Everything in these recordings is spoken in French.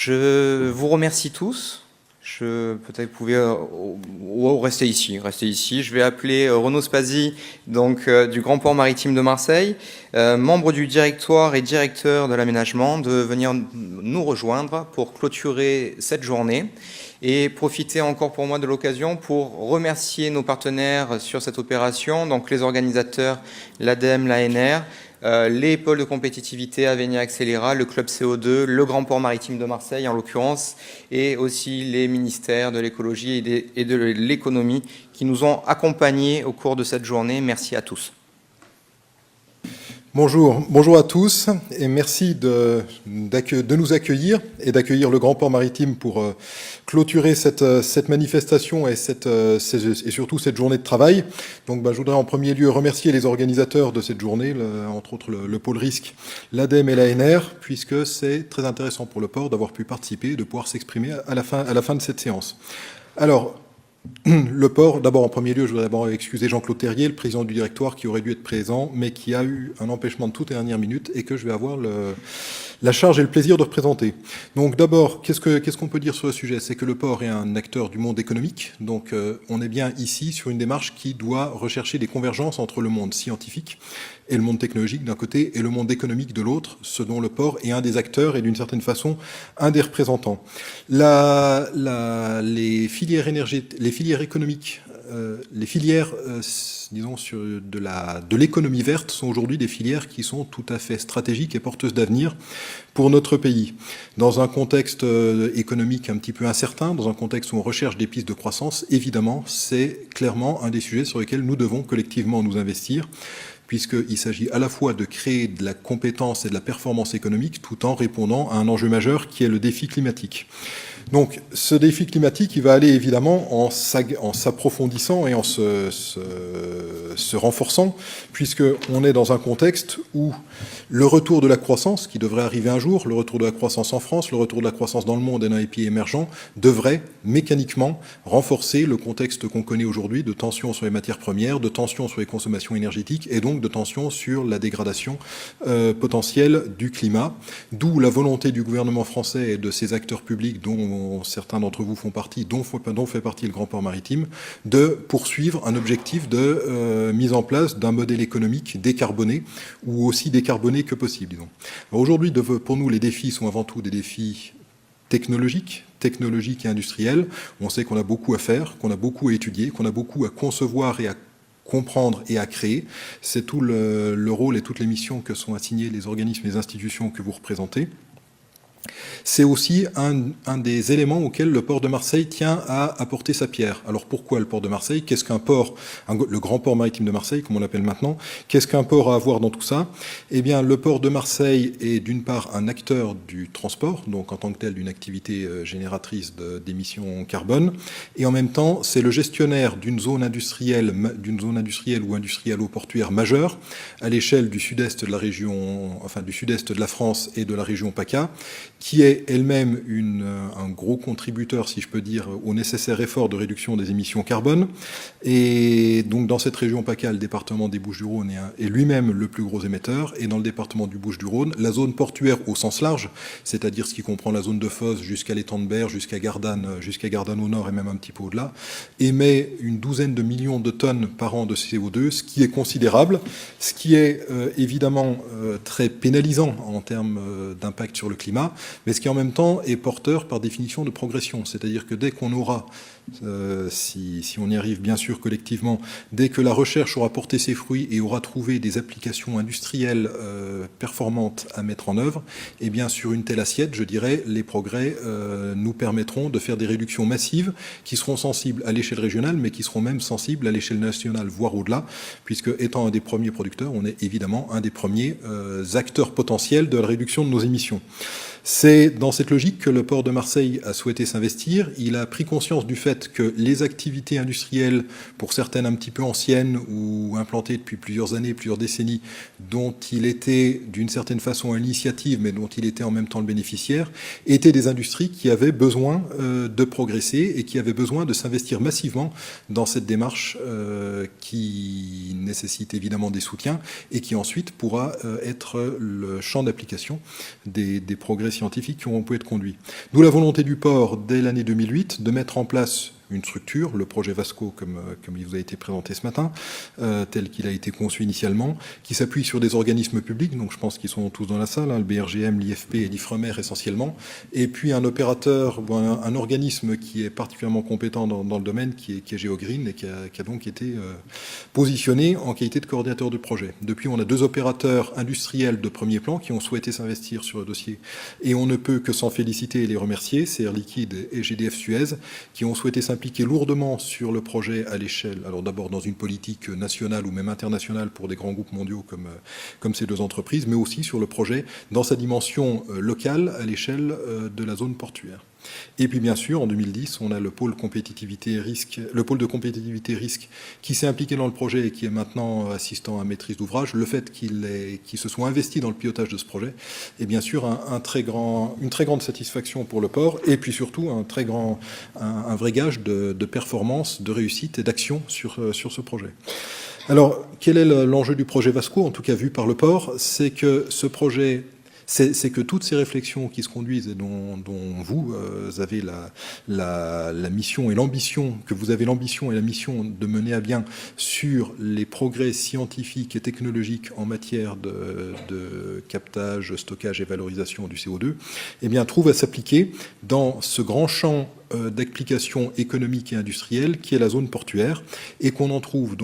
Je vous remercie tous. Peut-être vous pouvez rester ici. Je vais appeler Renaud Spasi, donc du Grand Port Maritime de Marseille, membre du directoire et directeur de l'aménagement, de venir nous rejoindre pour clôturer cette journée et profiter encore pour moi de l'occasion pour remercier nos partenaires sur cette opération, donc les organisateurs, l'ADEME, l'ANR, les pôles de compétitivité Avenia Accélera, le Club CO2, le Grand Port Maritime de Marseille en l'occurrence, et aussi les ministères de l'écologie et de l'économie qui nous ont accompagnés au cours de cette journée. Merci à tous. Bonjour à tous et merci de nous accueillir et d'accueillir le Grand Port Maritime pour clôturer cette manifestation et surtout cette journée de travail. Donc je voudrais en premier lieu remercier les organisateurs de cette journée, entre autres le pôle risque, l'ADEME et l'ANR, puisque c'est très intéressant pour le port d'avoir pu participer et de pouvoir s'exprimer à la fin de cette séance. Alors, le port, d'abord en premier lieu, je voudrais d'abord excuser Jean-Claude Terrier, le président du directoire, qui aurait dû être présent, mais qui a eu un empêchement de toute dernière minute et que je vais avoir la charge et le plaisir de représenter. Donc d'abord, qu'est-ce qu'on peut dire sur le sujet? C'est que le port est un acteur du monde économique, donc on est bien ici sur une démarche qui doit rechercher des convergences entre le monde scientifique et le monde technologique d'un côté et le monde économique de l'autre, ce dont le port est un des acteurs et d'une certaine façon un des représentants. Les filières économiques, les filières, disons, de l'économie verte sont aujourd'hui des filières qui sont tout à fait stratégiques et porteuses d'avenir pour notre pays. Dans un contexte économique un petit peu incertain, dans un contexte où on recherche des pistes de croissance, évidemment, c'est clairement un des sujets sur lesquels nous devons collectivement nous investir, puisqu'il s'agit à la fois de créer de la compétence et de la performance économique tout en répondant à un enjeu majeur qui est le défi climatique. Donc ce défi climatique, il va aller évidemment en s'approfondissant et en se renforçant, puisqu'on est dans un contexte où le retour de la croissance, qui devrait arriver un jour, le retour de la croissance en France, le retour de la croissance dans le monde et dans les pays émergents, devrait mécaniquement renforcer le contexte qu'on connaît aujourd'hui de tension sur les matières premières, de tension sur les consommations énergétiques et donc de tension sur la dégradation potentielle du climat, d'où la volonté du gouvernement français et de ses acteurs publics dont certains d'entre vous font partie, dont fait partie le Grand Port Maritime, de poursuivre un objectif de mise en place d'un modèle économique décarboné ou aussi décarboné que possible, disons. Aujourd'hui, pour nous, les défis sont avant tout des défis technologiques et industriels. On sait qu'on a beaucoup à faire, qu'on a beaucoup à étudier, qu'on a beaucoup à concevoir et à comprendre et à créer. C'est tout le rôle et toutes les missions que sont assignées les organismes et les institutions que vous représentez. C'est aussi un des éléments auxquels le port de Marseille tient à apporter sa pierre. Alors pourquoi le port de Marseille? Qu'est-ce qu'un port, le Grand Port Maritime de Marseille, comme on l'appelle maintenant, qu'est-ce qu'un port a à voir dans tout ça? Eh bien, le port de Marseille est d'une part un acteur du transport, donc en tant que tel d'une activité génératrice d'émissions carbone, et en même temps, c'est le gestionnaire d'une zone industrielle ou industrialo-portuaire majeure à l'échelle du sud-est de la région, enfin du sud-est de la France et de la région PACA, qui est elle-même un gros contributeur, si je peux dire, au nécessaire effort de réduction des émissions carbone. Et donc dans cette région PACA, le département des Bouches-du-Rhône est lui-même le plus gros émetteur. Et dans le département du Bouches-du-Rhône, la zone portuaire au sens large, c'est-à-dire ce qui comprend la zone de Fos jusqu'à l'étang de Berre, jusqu'à Gardanne au nord et même un petit peu au-delà, émet une douzaine de millions de tonnes par an de CO2, ce qui est considérable, ce qui est évidemment très pénalisant en termes d'impact sur le climat, mais ce qui en même temps est porteur par définition de progression. C'est-à-dire que dès qu'on aura, si on y arrive bien sûr collectivement, dès que la recherche aura porté ses fruits et aura trouvé des applications industrielles performantes à mettre en œuvre, eh bien sur une telle assiette, je dirais, les progrès nous permettront de faire des réductions massives qui seront sensibles à l'échelle régionale, mais qui seront même sensibles à l'échelle nationale, voire au-delà, puisque étant un des premiers producteurs, on est évidemment un des premiers acteurs potentiels de la réduction de nos émissions. C'est dans cette logique que le port de Marseille a souhaité s'investir. Il a pris conscience du fait fait que les activités industrielles, pour certaines un petit peu anciennes ou implantées depuis plusieurs années, plusieurs décennies, dont il était d'une certaine façon à l'initiative, mais dont il était en même temps le bénéficiaire, étaient des industries qui avaient besoin de progresser et qui avaient besoin de s'investir massivement dans cette démarche qui nécessite évidemment des soutiens et qui ensuite pourra être le champ d'application des progrès scientifiques qui auront pu être conduits. D'où la volonté du port, dès l'année 2008, de mettre en place une structure, le projet Vasco, comme il vous a été présenté ce matin, tel qu'il a été conçu initialement, qui s'appuie sur des organismes publics, donc je pense qu'ils sont tous dans la salle, le BRGM, l'IFP et l'IFREMER essentiellement, et puis un opérateur, un organisme qui est particulièrement compétent dans le domaine, qui est GeoGreen, et qui a donc été positionné en qualité de coordinateur du projet. Depuis, on a 2 opérateurs industriels de premier plan qui ont souhaité s'investir sur le dossier, et on ne peut que s'en féliciter et les remercier, c'est Air Liquide et GDF Suez, qui ont souhaité s'impliquer lourdement sur le projet à l'échelle, alors d'abord dans une politique nationale ou même internationale pour des grands groupes mondiaux comme ces 2 entreprises, mais aussi sur le projet dans sa dimension locale à l'échelle de la zone portuaire. Et puis bien sûr, en 2010, on a le pôle de compétitivité risque qui s'est impliqué dans le projet et qui est maintenant assistant à maîtrise d'ouvrage. Le fait qu'il se soit investi dans le pilotage de ce projet est bien sûr une très grande satisfaction pour le port et puis surtout un vrai gage de performance, de réussite et d'action sur ce projet. Alors, quel est l'enjeu du projet Vasco, en tout cas vu par le port? C'est que ce projet... C'est que toutes ces réflexions qui se conduisent et dont vous avez la mission et l'ambition, que vous avez l'ambition et la mission de mener à bien sur les progrès scientifiques et technologiques en matière de captage, stockage et valorisation du CO2, eh bien, trouvent à s'appliquer dans ce grand champ d'application économique et industrielle qui est la zone portuaire et qu'on trouve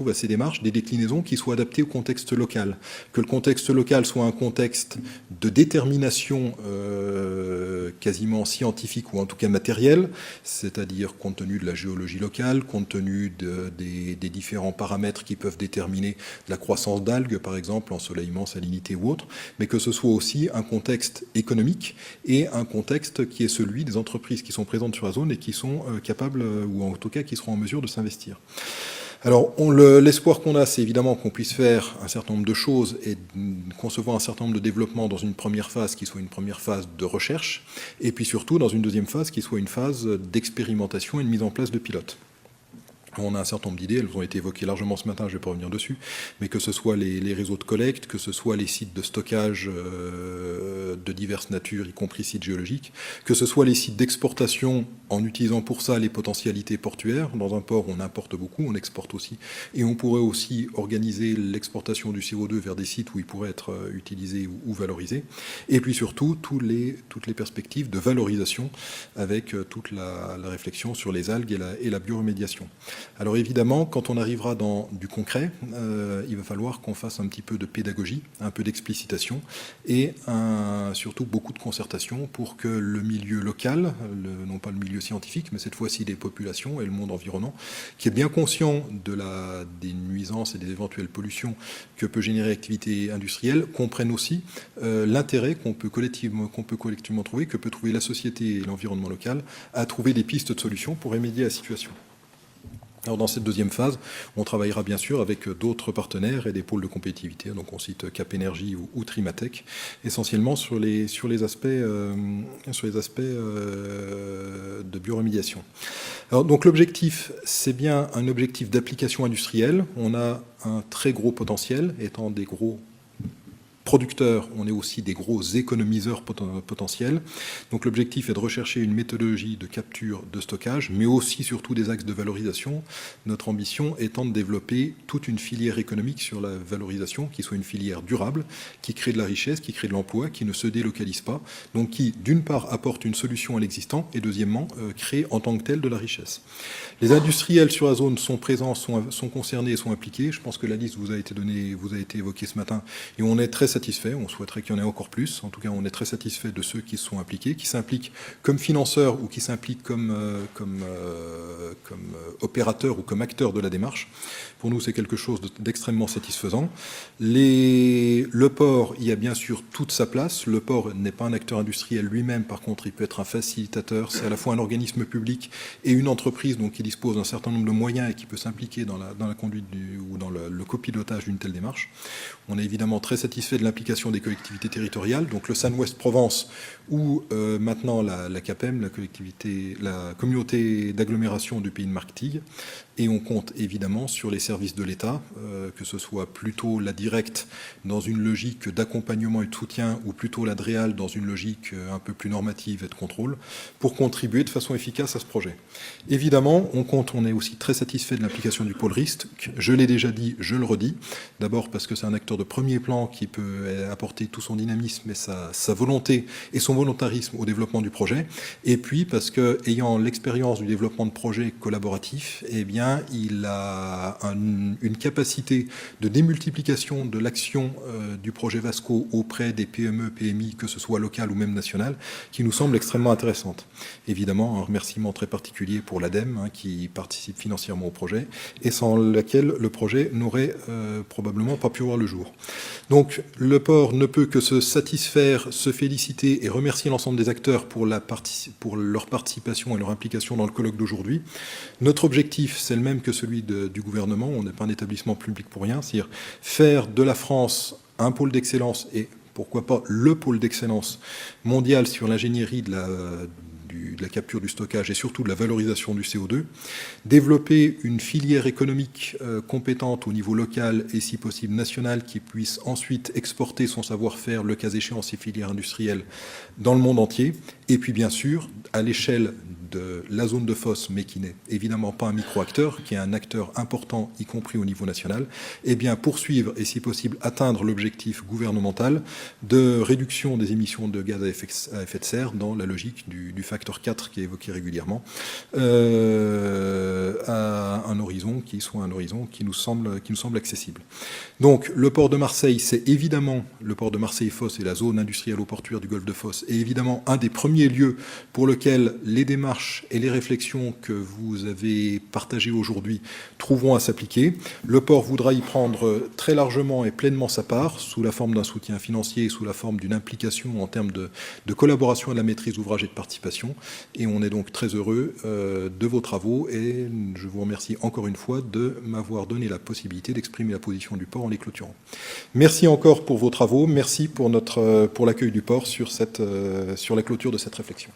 à ces démarches des déclinaisons qui soient adaptées au contexte local. Que le contexte local soit un contexte de détermination quasiment scientifique ou en tout cas matérielle, c'est-à-dire compte tenu de la géologie locale, compte tenu des différents paramètres qui peuvent déterminer la croissance d'algues, par exemple, ensoleillement, salinité ou autre, mais que ce soit aussi un contexte économique et un contexte qui est celui des entreprises qui sont présentes sur la zone et qui sont capables, ou en tout cas qui seront en mesure de s'investir. Alors, l'espoir qu'on a, c'est évidemment qu'on puisse faire un certain nombre de choses et concevoir un certain nombre de développements dans une première phase qui soit une première phase de recherche, et puis surtout dans une deuxième phase qui soit une phase d'expérimentation et de mise en place de pilotes. On a un certain nombre d'idées, elles ont été évoquées largement ce matin, je ne vais pas revenir dessus, mais que ce soit les réseaux de collecte, que ce soit les sites de stockage de diverses natures, y compris sites géologiques, que ce soit les sites d'exportation en utilisant pour ça les potentialités portuaires. Dans un port, on importe beaucoup, on exporte aussi, et on pourrait aussi organiser l'exportation du CO2 vers des sites où il pourrait être utilisé ou valorisé. Et puis surtout, toutes les perspectives de valorisation avec toute la réflexion sur les algues et la bioremédiation. Alors évidemment, quand on arrivera dans du concret, il va falloir qu'on fasse un petit peu de pédagogie, un peu d'explicitation et surtout beaucoup de concertation pour que le milieu local, non pas le milieu scientifique, mais cette fois-ci les populations et le monde environnant, qui est bien conscient des nuisances et des éventuelles pollutions que peut générer l'activité industrielle, comprennent aussi l'intérêt qu'on peut collectivement trouver, que peut trouver la société et l'environnement local à trouver des pistes de solutions pour remédier à la situation. Alors dans cette deuxième phase, on travaillera bien sûr avec d'autres partenaires et des pôles de compétitivité. Donc on cite Cap Énergie ou Trimatech, essentiellement sur les aspects de bioremédiation. Alors donc l'objectif, c'est bien un objectif d'application industrielle. On a un très gros potentiel, étant des gros producteurs, on est aussi des gros économiseurs potentiels. Donc l'objectif est de rechercher une méthodologie de capture, de stockage, mais aussi surtout des axes de valorisation. Notre ambition étant de développer toute une filière économique sur la valorisation, qui soit une filière durable, qui crée de la richesse, qui crée de l'emploi, qui ne se délocalise pas, donc qui d'une part apporte une solution à l'existant et deuxièmement crée en tant que tel de la richesse. Les industriels sur la zone sont présents, sont concernés et sont impliqués. Je pense que la liste vous a été donnée, vous a été évoquée ce matin et on est très satisfaits, on souhaiterait qu'il y en ait encore plus. En tout cas, on est très satisfait de ceux qui sont impliqués, qui s'impliquent comme financeurs ou qui s'impliquent comme opérateurs ou comme acteurs de la démarche. Pour nous, c'est quelque chose d'extrêmement satisfaisant. Le port y a bien sûr toute sa place. Le port n'est pas un acteur industriel lui-même, par contre, il peut être un facilitateur. C'est à la fois un organisme public et une entreprise donc, qui dispose d'un certain nombre de moyens et qui peut s'impliquer dans la conduite ou dans le copilotage d'une telle démarche. On est évidemment très satisfait de l'implication des collectivités territoriales, donc le SAN-Ouest Provence ou maintenant la CAPEM, la communauté d'agglomération du Pays de Martigues. Et on compte évidemment sur les services de l'État, que ce soit plutôt la directe dans une logique d'accompagnement et de soutien, ou plutôt la DREAL dans une logique un peu plus normative et de contrôle, pour contribuer de façon efficace à ce projet. Évidemment, on est aussi très satisfait de l'implication du pôle risque. Je l'ai déjà dit, je le redis. D'abord parce que c'est un acteur de premier plan qui peut apporter tout son dynamisme et sa volonté et son volontarisme au développement du projet. Et puis parce que, ayant l'expérience du développement de projets collaboratifs, eh bien, il a une capacité de démultiplication de l'action du projet Vasco auprès des PME, PMI, que ce soit local ou même national, qui nous semble extrêmement intéressante. Évidemment, un remerciement très particulier pour l'ADEME, qui participe financièrement au projet, et sans laquelle le projet n'aurait probablement pas pu voir le jour. Donc, le port ne peut que se satisfaire, se féliciter et remercier l'ensemble des acteurs pour leur participation et leur implication dans le colloque d'aujourd'hui. Notre objectif, c'est le même que celui du gouvernement. On n'est pas un établissement public pour rien. C'est-à-dire faire de la France un pôle d'excellence et pourquoi pas le pôle d'excellence mondial sur l'ingénierie de la capture du stockage et surtout de la valorisation du CO2, développer une filière économique compétente au niveau local et si possible national qui puisse ensuite exporter son savoir-faire, le cas échéant ses filières industrielles dans le monde entier, et puis bien sûr à l'échelle de la zone de Fos, mais qui n'est évidemment pas un micro-acteur, qui est un acteur important, y compris au niveau national, et bien poursuivre et si possible atteindre l'objectif gouvernemental de réduction des émissions de gaz à effet de serre dans la logique du facteur 4 qui est évoqué régulièrement, à un horizon qui soit un horizon qui nous semble accessible. Donc le port de Marseille, c'est évidemment le port de Marseille-Fos et la zone industrielle portuaire du golfe de Fos, est évidemment un des premiers lieux pour lequel les démarches et les réflexions que vous avez partagées aujourd'hui trouveront à s'appliquer. Le port voudra y prendre très largement et pleinement sa part, sous la forme d'un soutien financier et sous la forme d'une implication en termes de collaboration à la maîtrise d'ouvrage et de participation. Et on est donc très heureux de vos travaux et je vous remercie encore une fois de m'avoir donné la possibilité d'exprimer la position du port en les clôturant. Merci encore pour vos travaux, merci pour l'accueil du port sur la clôture de cette réflexion.